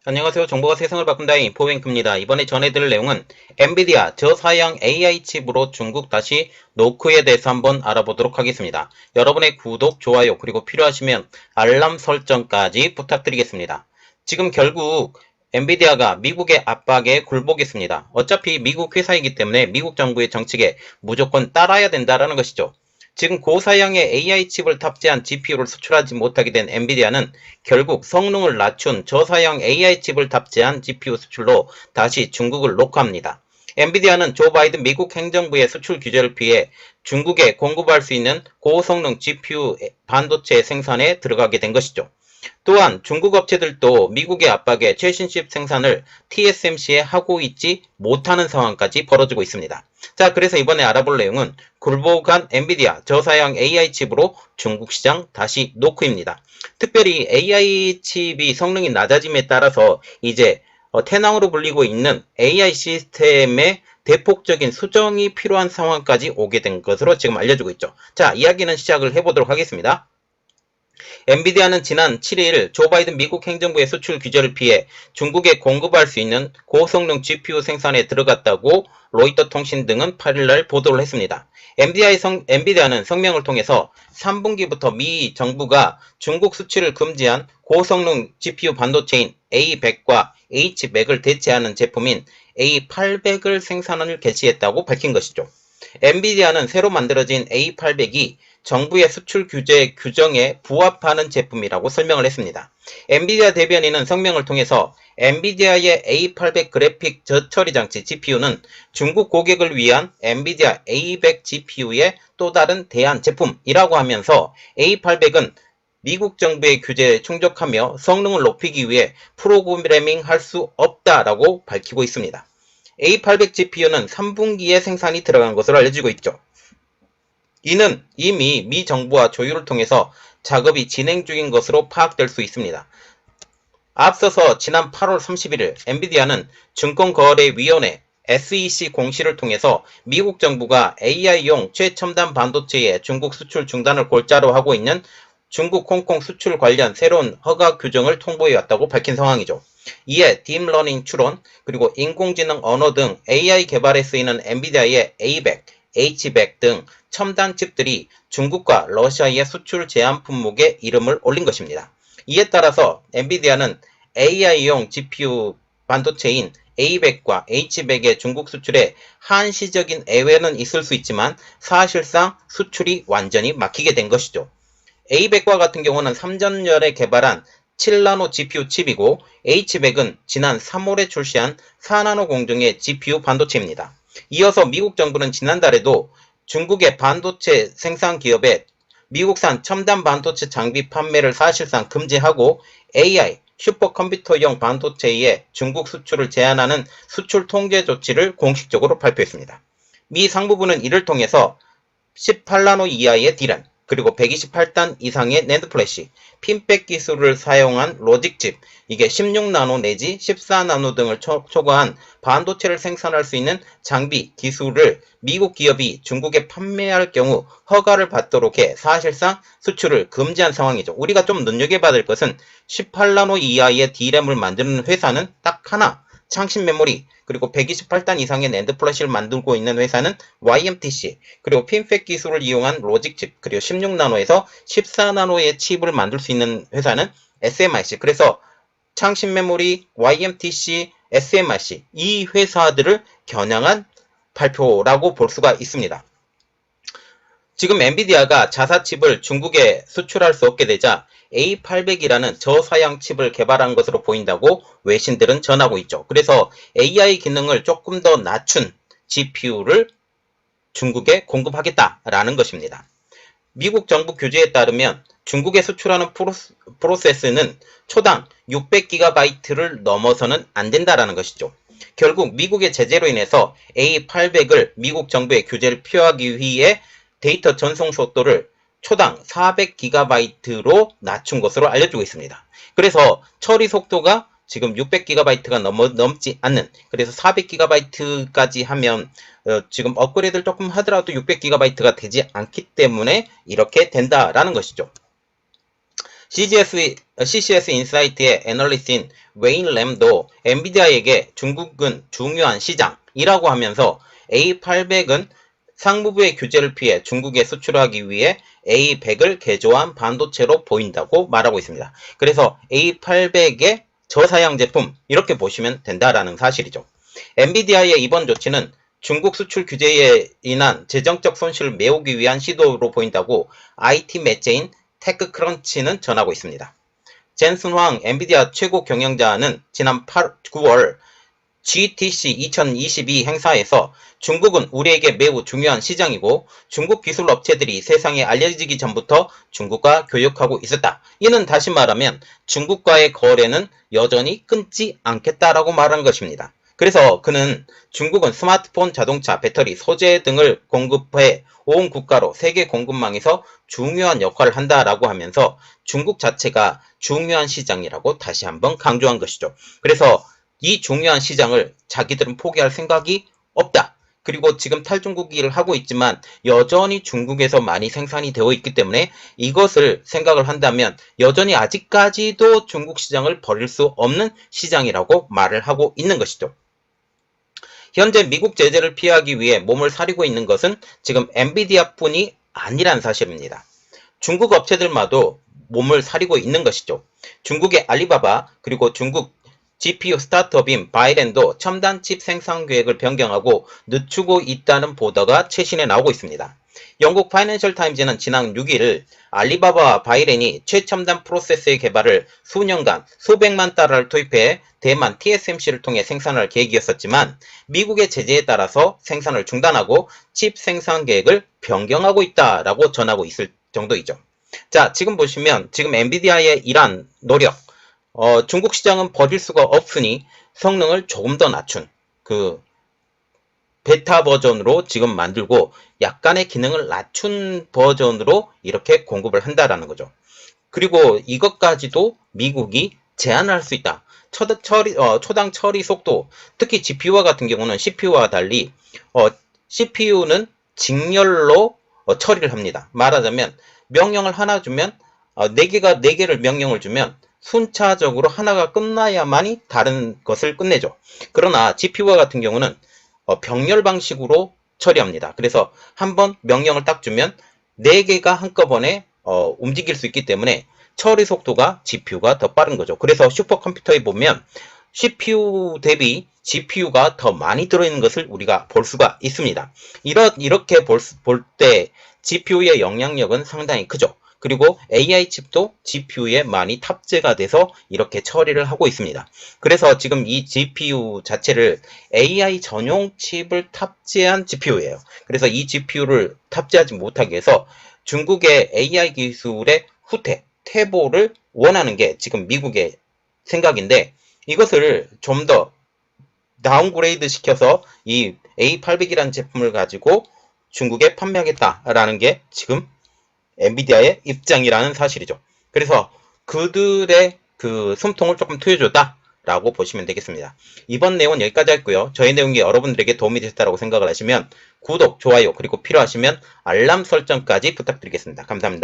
안녕하세요. 정보가 세상을 바꾼다 인포뱅크입니다. 이번에 전해드릴 내용은 엔비디아 저사양 AI 칩으로 중국 다시 노크에 대해서 한번 알아보도록 하겠습니다. 여러분의 구독, 좋아요, 그리고 필요하시면 알람 설정까지 부탁드리겠습니다. 지금 결국 엔비디아가 미국의 압박에 굴복했습니다. 어차피 미국 회사이기 때문에 미국 정부의 정책에 무조건 따라야 된다는 것이죠. 지금 고사양의 AI 칩을 탑재한 GPU를 수출하지 못하게 된 엔비디아는 결국 성능을 낮춘 저사양 AI 칩을 탑재한 GPU 수출로 다시 중국을 녹화합니다. 엔비디아는 조 바이든 미국 행정부의 수출 규제를 피해 중국에 공급할 수 있는 고성능 GPU 반도체 생산에 들어가게 된 것이죠. 또한 중국 업체들도 미국의 압박에 최신 칩 생산을 TSMC에 하고 있지 못하는 상황까지 벌어지고 있습니다. 자, 그래서 이번에 알아볼 내용은 굴복한 엔비디아 저사양 AI 칩으로 중국 시장 다시 노크입니다. 특별히 AI 칩이 성능이 낮아짐에 따라서 이제 태낭으로 불리고 있는 AI 시스템의 대폭적인 수정이 필요한 상황까지 오게 된 것으로 지금 알려지고 있죠. 자, 이야기는 시작을 해보도록 하겠습니다. 엔비디아는 지난 7일 조 바이든 미국 행정부의 수출 규제를 피해 중국에 공급할 수 있는 고성능 GPU 생산에 들어갔다고 로이터 통신 등은 8일날 보도를 했습니다. 엔비디아는 성명을 통해서 3분기부터 미 정부가 중국 수출을 금지한 고성능 GPU 반도체인 A100과 H100을 대체하는 제품인 A800을 생산을 개시했다고 밝힌 것이죠. 엔비디아는 새로 만들어진 A800이 정부의 수출 규제 규정에 부합하는 제품이라고 설명을 했습니다. 엔비디아 대변인은 성명을 통해서 엔비디아의 A800 그래픽 저처리 장치 GPU는 중국 고객을 위한 엔비디아 A100 GPU의 또 다른 대안 제품이라고 하면서 A800은 미국 정부의 규제에 충족하며 성능을 높이기 위해 프로그래밍 할 수 없다라고 밝히고 있습니다. A800 GPU는 3분기에 생산이 들어간 것으로 알려지고 있죠. 이는 이미 미 정부와 조율을 통해서 작업이 진행 중인 것으로 파악될 수 있습니다. 앞서서 지난 8월 31일 엔비디아는 증권거래위원회 SEC 공시를 통해서 미국 정부가 AI용 최첨단 반도체의 중국 수출 중단을 골자로 하고 있는 중국 홍콩 수출 관련 새로운 허가 규정을 통보해왔다고 밝힌 상황이죠. 이에 딥러닝 추론, 그리고 인공지능 언어 등 AI 개발에 쓰이는 엔비디아의 A100, H100 등 첨단 칩들이 중국과 러시아의 수출 제한 품목에 이름을 올린 것입니다. 이에 따라서 엔비디아는 AI용 GPU 반도체인 A100과 H100의 중국 수출에 한시적인 예외는 있을 수 있지만 사실상 수출이 완전히 막히게 된 것이죠. A100과 같은 경우는 3전년에 개발한 7나노 GPU 칩이고 H100은 지난 3월에 출시한 4나노 공정의 GPU 반도체입니다. 이어서 미국 정부는 지난달에도 중국의 반도체 생산 기업에 미국산 첨단 반도체 장비 판매를 사실상 금지하고 AI, 슈퍼컴퓨터용 반도체의 중국 수출을 제한하는 수출 통제 조치를 공식적으로 발표했습니다. 미 상무부는 이를 통해서 18나노 이하의 D램, 그리고 128단 이상의 낸드 플래시, 핀백 기술을 사용한 로직칩, 이게 16나노 내지 14나노 등을 초과한 반도체를 생산할 수 있는 장비, 기술을 미국 기업이 중국에 판매할 경우 허가를 받도록 해 사실상 수출을 금지한 상황이죠. 우리가 좀 눈여겨봐야 될 것은 18나노 이하의 D램을 만드는 회사는 딱 하나, 창신 메모리, 그리고 128단 이상의 낸드 플래시를 만들고 있는 회사는 YMTC, 그리고 핀팩 기술을 이용한 로직칩, 그리고 16나노에서 14나노의 칩을 만들 수 있는 회사는 SMIC. 그래서 창신 메모리, YMTC, SMIC 이 회사들을 겨냥한 발표라고 볼 수가 있습니다. 지금 엔비디아가 자사칩을 중국에 수출할 수 없게 되자 A800이라는 저사양 칩을 개발한 것으로 보인다고 외신들은 전하고 있죠. 그래서 AI 기능을 조금 더 낮춘 GPU를 중국에 공급하겠다라는 것입니다. 미국 정부 규제에 따르면 중국에 수출하는 프로세스는 초당 600GB를 넘어서는 안 된다라는 것이죠. 결국 미국의 제재로 인해서 A800을 미국 정부의 규제를 피하기 위해 데이터 전송 속도를 초당 400GB로 낮춘 것으로 알려지고 있습니다. 그래서 처리 속도가 지금 600GB가 넘지 않는, 그래서 400GB까지 하면 지금 업그레이드를 조금 하더라도 600GB가 되지 않기 때문에 이렇게 된다라는 것이죠. CCS 인사이트의 애널리스트인 웨인 램도 엔비디아에게 중국은 중요한 시장이라고 하면서 A800은 상무부의 규제를 피해 중국에 수출하기 위해 A100을 개조한 반도체로 보인다고 말하고 있습니다. 그래서 A800의 저사양 제품 이렇게 보시면 된다라는 사실이죠. 엔비디아의 이번 조치는 중국 수출 규제에 인한 재정적 손실을 메우기 위한 시도로 보인다고 IT 매체인 테크크런치는 전하고 있습니다. 젠슨 황 엔비디아 최고 경영자는 지난 9월 GTC 2022 행사에서 중국은 우리에게 매우 중요한 시장이고 중국 기술 업체들이 세상에 알려지기 전부터 중국과 교역하고 있었다. 이는 다시 말하면 중국과의 거래는 여전히 끊지 않겠다라고 말한 것입니다. 그래서 그는 중국은 스마트폰, 자동차, 배터리, 소재 등을 공급해 온 국가로 세계 공급망에서 중요한 역할을 한다라고 하면서 중국 자체가 중요한 시장이라고 다시 한번 강조한 것이죠. 그래서 이 중요한 시장을 자기들은 포기할 생각이 없다. 그리고 지금 탈중국기를 하고 있지만 여전히 중국에서 많이 생산이 되어 있기 때문에 이것을 생각을 한다면 여전히 아직까지도 중국 시장을 버릴 수 없는 시장이라고 말을 하고 있는 것이죠. 현재 미국 제재를 피하기 위해 몸을 사리고 있는 것은 지금 엔비디아뿐이 아니란 사실입니다. 중국 업체들마도 몸을 사리고 있는 것이죠. 중국의 알리바바 그리고 중국 GPU 스타트업인 바이렌도 첨단 칩 생산 계획을 변경하고 늦추고 있다는 보도가 최신에 나오고 있습니다. 영국 파이낸셜 타임즈는 지난 6일 알리바바와 바이렌이 최첨단 프로세서의 개발을 수년간 수백만 달러를 투입해 대만 TSMC를 통해 생산할 계획이었었지만 미국의 제재에 따라서 생산을 중단하고 칩 생산 계획을 변경하고 있다라고 전하고 있을 정도이죠. 자, 지금 보시면 지금 엔비디아의 이러한 노력, 중국 시장은 버릴 수가 없으니 성능을 조금 더 낮춘 그 베타 버전으로 지금 만들고 약간의 기능을 낮춘 버전으로 이렇게 공급을 한다라는 거죠. 그리고 이것까지도 미국이 제한할 수 있다. 초당 처리 속도, 특히 GPU와 같은 경우는 CPU와 달리 CPU는 직렬로 처리를 합니다. 말하자면 명령을 하나 주면 4개를 명령을 주면 순차적으로 하나가 끝나야만이 다른 것을 끝내죠. 그러나 GPU와 같은 경우는 병렬 방식으로 처리합니다. 그래서 한번 명령을 딱 주면 4개가 한꺼번에 움직일 수 있기 때문에 처리 속도가 GPU가 더 빠른 거죠. 그래서 슈퍼컴퓨터에 보면 CPU 대비 GPU가 더 많이 들어있는 것을 우리가 볼 수가 있습니다. 이렇게 볼 때 GPU의 영향력은 상당히 크죠. 그리고 AI 칩도 GPU에 많이 탑재가 돼서 이렇게 처리를 하고 있습니다. 그래서 지금 이 GPU 자체를 AI 전용 칩을 탑재한 GPU예요. 그래서 이 GPU를 탑재하지 못하게 해서 중국의 AI 기술의 후퇴, 퇴보를 원하는 게 지금 미국의 생각인데 이것을 좀 더 다운그레이드 시켜서 이 A800이라는 제품을 가지고 중국에 판매하겠다라는 게 지금 엔비디아의 입장이라는 사실이죠. 그래서 그들의 그 숨통을 조금 트여줬다라고 보시면 되겠습니다. 이번 내용은 여기까지 할고요. 저희 내용이 여러분들에게 도움이 되셨다고 생각을 하시면 구독, 좋아요, 그리고 필요하시면 알람 설정까지 부탁드리겠습니다. 감사합니다.